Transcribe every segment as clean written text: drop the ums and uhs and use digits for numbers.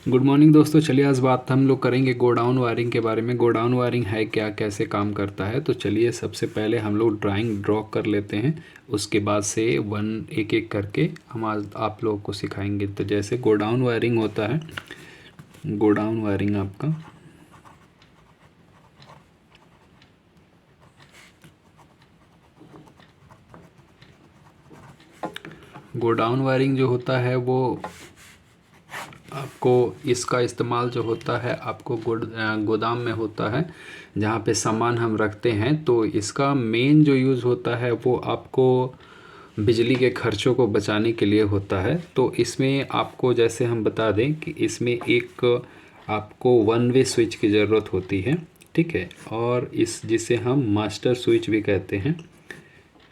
Good morning दोस्तों। चलिए आज बात हम लोग करेंगे गोडाउन वायरिंग के बारे में। गोडाउन वायरिंग है क्या, कैसे काम करता है। तो चलिए सबसे पहले हम लोग ड्राइंग ड्रॉ कर लेते हैं, उसके बाद से वन एक एक करके हम आज आप लोगों को सिखाएंगे। तो जैसे गोडाउन वायरिंग होता है, गोडाउन वायरिंग आपका गोडाउन वायरिंग जो होता है वो आपको इसका इस्तेमाल जो होता है आपको गोदाम में होता है, जहाँ पे सामान हम रखते हैं। तो इसका मेन जो यूज़ होता है वो आपको बिजली के खर्चों को बचाने के लिए होता है। तो इसमें आपको जैसे हम बता दें कि इसमें एक आपको वन वे स्विच की ज़रूरत होती है, ठीक है। और इस जिसे हम मास्टर स्विच भी कहते हैं,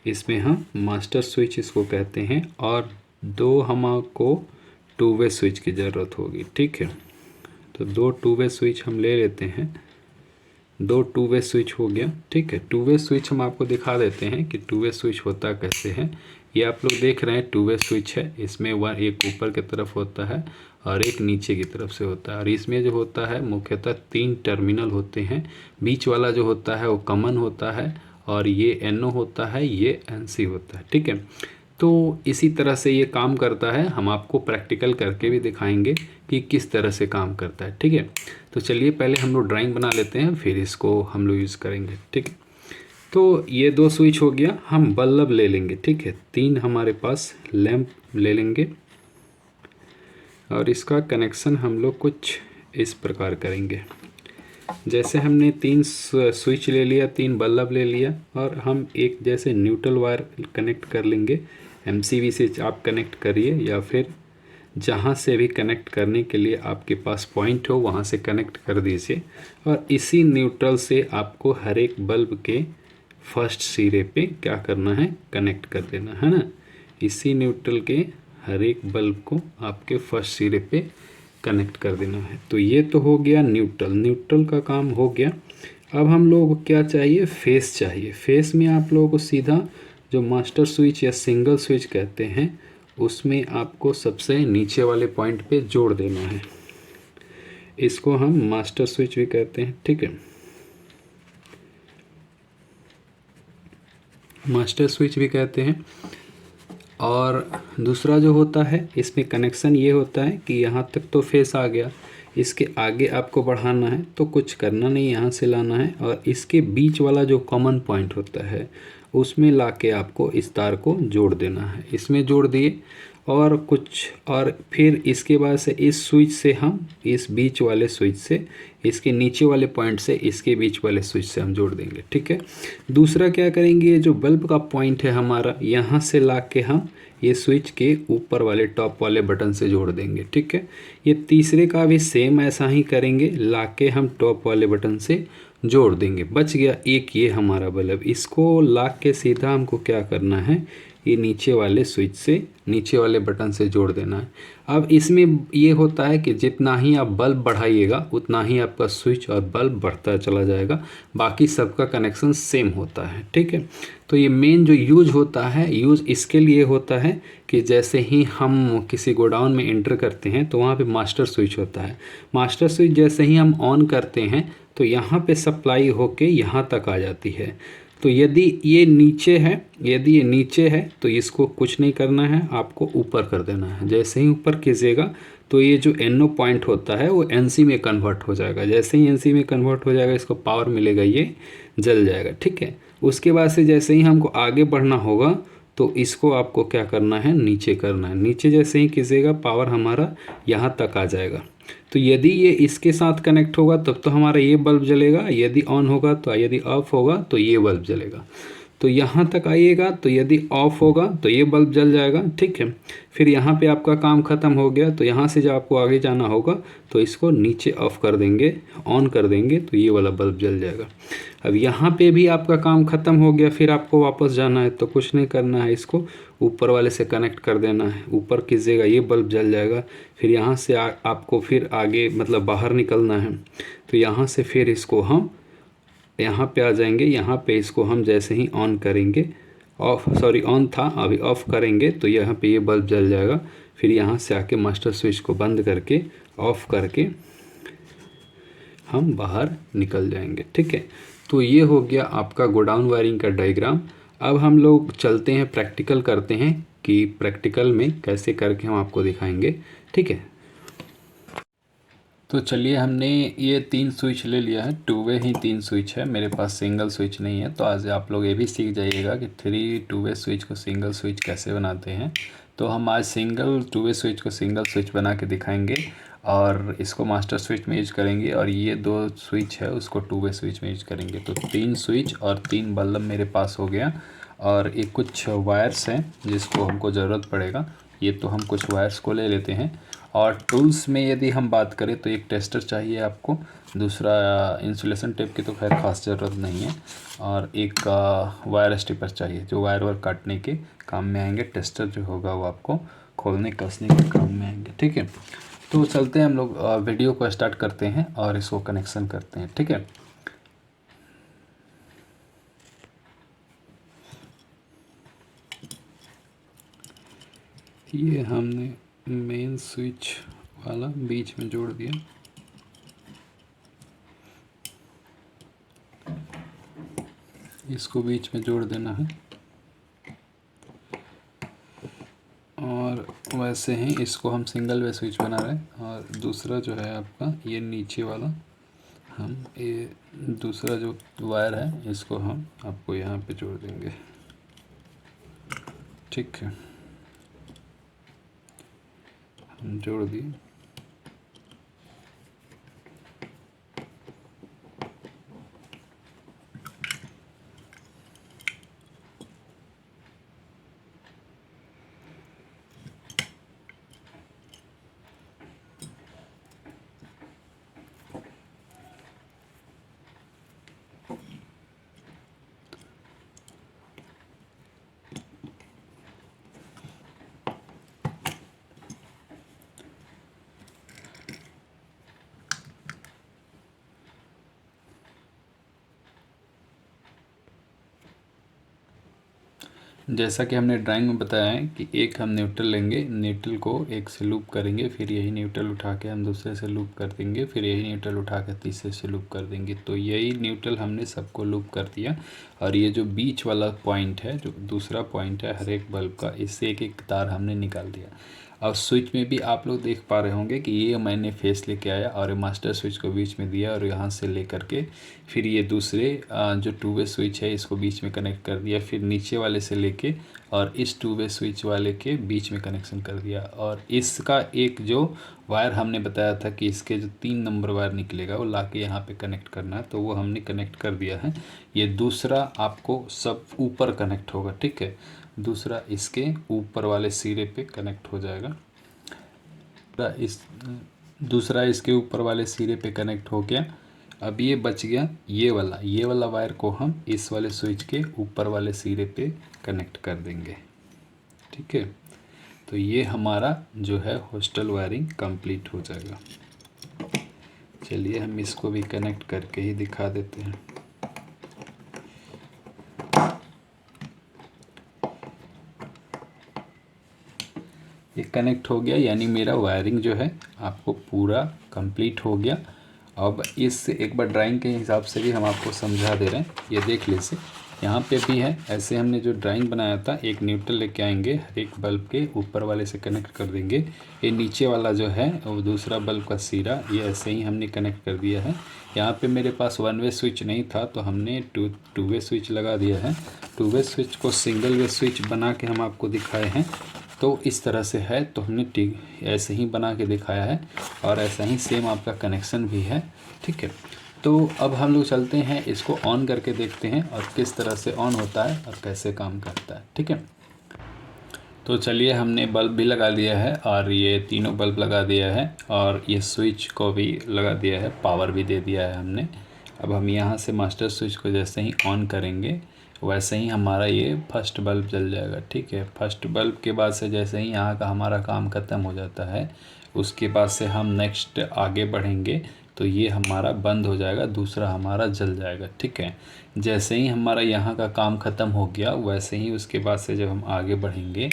इसमें हम मास्टर स्विच इसको कहते हैं। और दो हमको टू वे स्विच की ज़रूरत होगी, ठीक है। तो दो टू वे स्विच हम ले लेते हैं। दो टू वे स्विच हो गया, ठीक है। टू वे स्विच हम आपको दिखा देते हैं कि टू वे स्विच होता कैसे है। ये आप लोग देख रहे हैं टू वे स्विच है। इसमें वन एक ऊपर की तरफ होता है और एक नीचे की तरफ से होता है। और इसमें जो होता है मुख्यतः 3 टर्मिनल होते हैं। बीच वाला जो होता है वो कॉमन होता है, और ये NO होता है, ये NC होता है, ठीक है। तो इसी तरह से ये काम करता है। हम आपको प्रैक्टिकल करके भी दिखाएंगे कि किस तरह से काम करता है, ठीक है। तो चलिए पहले हम लोग ड्राइंग बना लेते हैं, फिर इसको हम लोग यूज़ करेंगे, ठीक है। तो ये दो स्विच हो गया। हम बल्ब ले लेंगे, ठीक है। 3 हमारे पास लैंप ले लेंगे और इसका कनेक्शन हम लोग कुछ इस प्रकार करेंगे। जैसे हमने 3 स्विच ले लिया, 3 बल्ब ले लिया, और हम एक जैसे न्यूट्रल वायर कनेक्ट कर लेंगे। MCB से आप कनेक्ट करिए, या फिर जहाँ से भी कनेक्ट करने के लिए आपके पास पॉइंट हो वहाँ से कनेक्ट कर दीजिए। और इसी न्यूट्रल से आपको हर एक बल्ब के फर्स्ट सिरे पे क्या करना है, कनेक्ट कर देना है ना। इसी न्यूट्रल के हर एक बल्ब को आपके फर्स्ट सिरे पे कनेक्ट कर देना है। तो ये तो हो गया न्यूट्रल। न्यूट्रल का काम हो गया। अब हम लोगों को क्या चाहिए, फेस चाहिए। फेस में आप लोगों को सीधा जो मास्टर स्विच या सिंगल स्विच कहते हैं, उसमें आपको सबसे नीचे वाले पॉइंट पे जोड़ देना है। इसको हम मास्टर स्विच भी कहते हैं, ठीक है। मास्टर स्विच भी कहते हैं। और दूसरा जो होता है, इसमें कनेक्शन ये होता है कि यहाँ तक तो फेस आ गया, इसके आगे आपको बढ़ाना है तो कुछ करना नहीं, यहाँ से लाना है और इसके बीच वाला जो कॉमन पॉइंट होता है उसमें लाके आपको इस तार को जोड़ देना है। इसमें जोड़ दिए और कुछ, और फिर इसके बाद से इस स्विच से हम इस बीच वाले स्विच से, इसके नीचे वाले पॉइंट से इसके बीच वाले स्विच से हम जोड़ देंगे, ठीक है। दूसरा क्या करेंगे, ये जो बल्ब का पॉइंट है हमारा, यहाँ से ला के हम ये स्विच के ऊपर वाले टॉप वाले बटन से जोड़ देंगे, ठीक है। ये तीसरे का भी सेम ऐसा ही करेंगे, ला के हम टॉप वाले बटन से जोड़ देंगे। बच गया एक ये हमारा बल्ब। इसको ला के सीधा हमको क्या करना है, ये नीचे वाले स्विच से, नीचे वाले बटन से जोड़ देना है। अब इसमें ये होता है कि जितना ही आप बल्ब बढ़ाइएगा उतना ही आपका स्विच और बल्ब बढ़ता चला जाएगा। बाकी सबका कनेक्शन सेम होता है, ठीक है। तो ये मेन जो यूज होता है, यूज इसके लिए होता है कि जैसे ही हम किसी गोडाउन में एंटर करते हैं तो वहाँ पे मास्टर स्विच होता है। मास्टर स्विच जैसे ही हम ऑन करते हैं तो यहाँ पे सप्लाई होके यहाँ तक आ जाती है। तो यदि ये नीचे है, यदि ये नीचे है तो इसको कुछ नहीं करना है, आपको ऊपर कर देना है। जैसे ही ऊपर कीजिएगा तो ये जो NO पॉइंट होता है वो NC में कन्वर्ट हो जाएगा। जैसे ही NC में कन्वर्ट हो जाएगा, इसको पावर मिलेगा, ये जल जाएगा, ठीक है। उसके बाद से जैसे ही हमको आगे बढ़ना होगा तो इसको आपको क्या करना है, नीचे करना है। नीचे जैसे ही कीजिएगा पावर हमारा यहाँ तक आ जाएगा। तो यदि ये इसके साथ कनेक्ट होगा तब तो हमारा ये बल्ब जलेगा, यदि ऑन होगा तो, यदि ऑफ होगा तो ये बल्ब जलेगा। तो यहाँ तक आइएगा तो यदि ऑफ होगा तो ये बल्ब जल जाएगा, ठीक है। फिर यहाँ पे आपका काम ख़त्म हो गया। तो यहाँ से जब आपको आगे जाना होगा तो इसको नीचे ऑफ कर देंगे, ऑन कर देंगे तो ये वाला बल्ब जल जाएगा। अब यहाँ पे भी आपका काम ख़त्म हो गया, फिर आपको वापस जाना है तो कुछ नहीं करना है, इसको ऊपर वाले से कनेक्ट कर देना है। ऊपर कीजिएगा, ये बल्ब जल जाएगा। फिर यहाँ से आपको फिर आगे मतलब बाहर निकलना है। तो यहाँ से फिर इसको हम यहाँ पे आ जाएंगे। यहाँ पे इसको हम जैसे ही ऑन करेंगे, ऑन था, अभी ऑफ करेंगे तो यहाँ पे ये बल्ब जल जाएगा। फिर यहाँ से आके मास्टर स्विच को बंद करके ऑफ करके हम बाहर निकल जाएंगे। ठीक है, तो ये हो गया आपका गोडाउन वायरिंग का डायग्राम। अब हम लोग चलते हैं, प्रैक्टिकल करते हैं कि प्रैक्टिकल में कैसे करके हम आपको दिखाएंगे। ठीक है, तो चलिए, हमने ये 3 स्विच ले लिया है, 2 वे ही 3 स्विच है, मेरे पास सिंगल स्विच नहीं है। तो आज आप लोग ये भी सीख जाइएगा कि 3 2 वे स्विच को सिंगल स्विच कैसे बनाते हैं। तो हम आज सिंगल 2 वे स्विच को सिंगल स्विच बना के दिखाएंगे और इसको मास्टर स्विच में यूज करेंगे, और ये 2 स्विच है उसको 2 वे स्विच में यूज करेंगे। तो 3 स्विच और 3 बल्ब मेरे पास हो गया, और ये कुछ वायर्स हैं जिसको हमको ज़रूरत पड़ेगा। ये तो हम कुछ वायर्स को ले लेते हैं। और टूल्स में यदि हम बात करें तो एक टेस्टर चाहिए आपको, दूसरा इंसुलेशन टेप की तो खैर ख़ास ज़रूरत नहीं है, और एक वायर स्टिपर चाहिए जो वायर काटने के काम में आएंगे। टेस्टर जो होगा वो आपको खोलने कसने के काम में आएंगे। ठीक है, तो चलते हैं हम लोग वीडियो को स्टार्ट करते हैं और इसको कनेक्शन करते हैं। ठीक है, ये हमने मेन स्विच वाला बीच में जोड़ दिया, इसको बीच में जोड़ देना है, और वैसे ही इसको हम सिंगल वे स्विच बना रहे हैं। और दूसरा जो है आपका ये नीचे वाला, हम ये दूसरा जो वायर है इसको हम आपको यहाँ पे जोड़ देंगे। ठीक है, हम जोड़ दिए। जैसा कि हमने ड्राइंग में बताया है कि एक हम न्यूट्रल लेंगे, न्यूट्रल को एक से लूप करेंगे, फिर यही न्यूट्रल उठा के हम दूसरे से लूप कर देंगे, फिर यही न्यूट्रल उठा के तीसरे से लूप कर देंगे। तो यही न्यूट्रल हमने सबको लूप कर दिया। और ये जो बीच वाला पॉइंट है, जो दूसरा पॉइंट है हर एक बल्ब का, इससे एक एक तार हमने निकाल दिया। और स्विच में भी आप लोग देख पा रहे होंगे कि ये मैंने फेस लेके आया और मास्टर स्विच को बीच में दिया, और यहाँ से ले करके फिर ये दूसरे जो 2 वे स्विच है इसको बीच में कनेक्ट कर दिया, फिर नीचे वाले से लेके और इस 2 वे स्विच वाले के बीच में कनेक्शन कर दिया। और इसका एक जो वायर हमने बताया था कि इसके जो 3 नंबर वायर निकलेगा वो ला के यहाँ पर कनेक्ट करना है, तो वो हमने कनेक्ट कर दिया है। ये दूसरा आपको सब ऊपर कनेक्ट होगा। ठीक है, दूसरा इसके ऊपर वाले सिरे पे कनेक्ट हो जाएगा, दूसरा इसके ऊपर वाले सिरे पे कनेक्ट हो गया। अब ये बच गया ये वाला वायर को हम इस वाले स्विच के ऊपर वाले सिरे पे कनेक्ट कर देंगे। ठीक है, तो ये हमारा जो है हॉस्टल वायरिंग कंप्लीट हो जाएगा। चलिए हम इसको भी कनेक्ट करके ही दिखा देते हैं। ये कनेक्ट हो गया, यानी मेरा वायरिंग जो है आपको पूरा कंप्लीट हो गया। अब इस एक बार ड्राइंग के हिसाब से भी हम आपको समझा दे रहे हैं, ये देख लीजिए यहाँ पे भी है। ऐसे हमने जो ड्राइंग बनाया था, एक न्यूट्रल लेके आएंगे, हर एक बल्ब के ऊपर वाले से कनेक्ट कर देंगे। ये नीचे वाला जो है वो दूसरा बल्ब का सिरा, ये ऐसे ही हमने कनेक्ट कर दिया है। यहाँ पे मेरे पास 1 वे स्विच नहीं था तो हमने 2 वे स्विच लगा दिया है। 2 वे स्विच को सिंगल वे स्विच बना के हम आपको दिखाए हैं। तो इस तरह से है, तो हमने ठीक ऐसे ही बना के दिखाया है, और ऐसा ही सेम आपका कनेक्शन भी है। ठीक है, तो अब हम लोग चलते हैं, इसको ऑन करके देखते हैं और किस तरह से ऑन होता है और कैसे काम करता है। ठीक है, तो चलिए, हमने बल्ब भी लगा दिया है और ये तीनों बल्ब लगा दिया है, और ये स्विच को भी लगा दिया है, पावर भी दे दिया है हमने। अब हम यहाँ से मास्टर स्विच को जैसे ही ऑन करेंगे वैसे ही हमारा ये फर्स्ट बल्ब जल जाएगा। ठीक है, फर्स्ट बल्ब के बाद से जैसे ही यहाँ का हमारा काम ख़त्म हो जाता है, उसके बाद से हम नेक्स्ट आगे बढ़ेंगे तो ये हमारा बंद हो जाएगा, दूसरा हमारा जल जाएगा। ठीक है, जैसे ही हमारा यहाँ का काम ख़त्म हो गया वैसे ही उसके बाद से जब हम आगे बढ़ेंगे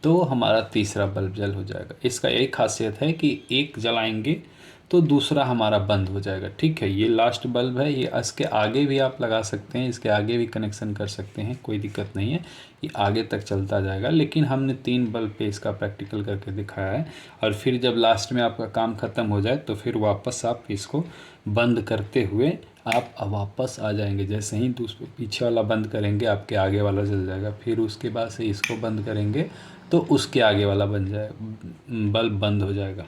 तो हमारा तीसरा बल्ब जल हो जाएगा। इसका एक खासियत है कि एक जलाएंगे तो दूसरा हमारा बंद हो जाएगा। ठीक है, ये लास्ट बल्ब है, ये इसके आगे भी आप लगा सकते हैं, इसके आगे भी कनेक्शन कर सकते हैं, कोई दिक्कत नहीं है, ये आगे तक चलता जाएगा। लेकिन हमने 3 बल्ब पे इसका प्रैक्टिकल करके दिखाया है। और फिर जब लास्ट में आपका काम ख़त्म हो जाए तो फिर वापस आप इसको बंद करते हुए आप वापस आ जाएंगे। जैसे ही पीछे वाला बंद करेंगे आपके आगे वाला जल जाएगा, फिर उसके बाद से इसको बंद करेंगे तो उसके आगे वाला बन जाए बल्ब बंद हो जाएगा,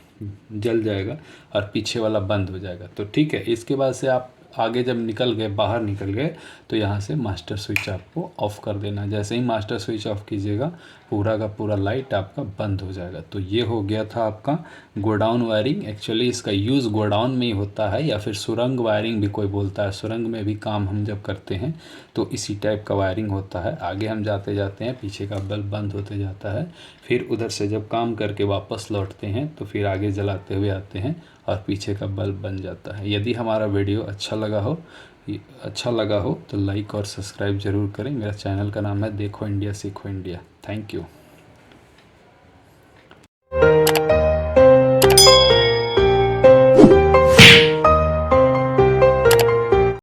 जल जाएगा, और पीछे वाला बंद हो जाएगा। तो ठीक है, इसके बाद से आप आगे जब निकल गए, बाहर निकल गए, तो यहाँ से मास्टर स्विच आपको ऑफ़ कर देना। जैसे ही मास्टर स्विच ऑफ कीजिएगा पूरा का पूरा लाइट आपका बंद हो जाएगा। तो ये हो गया था आपका गोडाउन वायरिंग। एक्चुअली इसका यूज़ गोडाउन में ही होता है, या फिर सुरंग वायरिंग भी कोई बोलता है। सुरंग में भी काम हम जब करते हैं तो इसी टाइप का वायरिंग होता है। आगे हम जाते जाते हैं, पीछे का बल्ब बंद होते जाता है, फिर उधर से जब काम करके वापस लौटते हैं तो फिर आगे जलाते हुए आते हैं और पीछे का बल्ब बन जाता है। यदि हमारा वीडियो अच्छा लगा हो तो लाइक और सब्सक्राइब ज़रूर करें। मेरा चैनल का नाम है देखो इंडिया सीखो इंडिया। Thank you.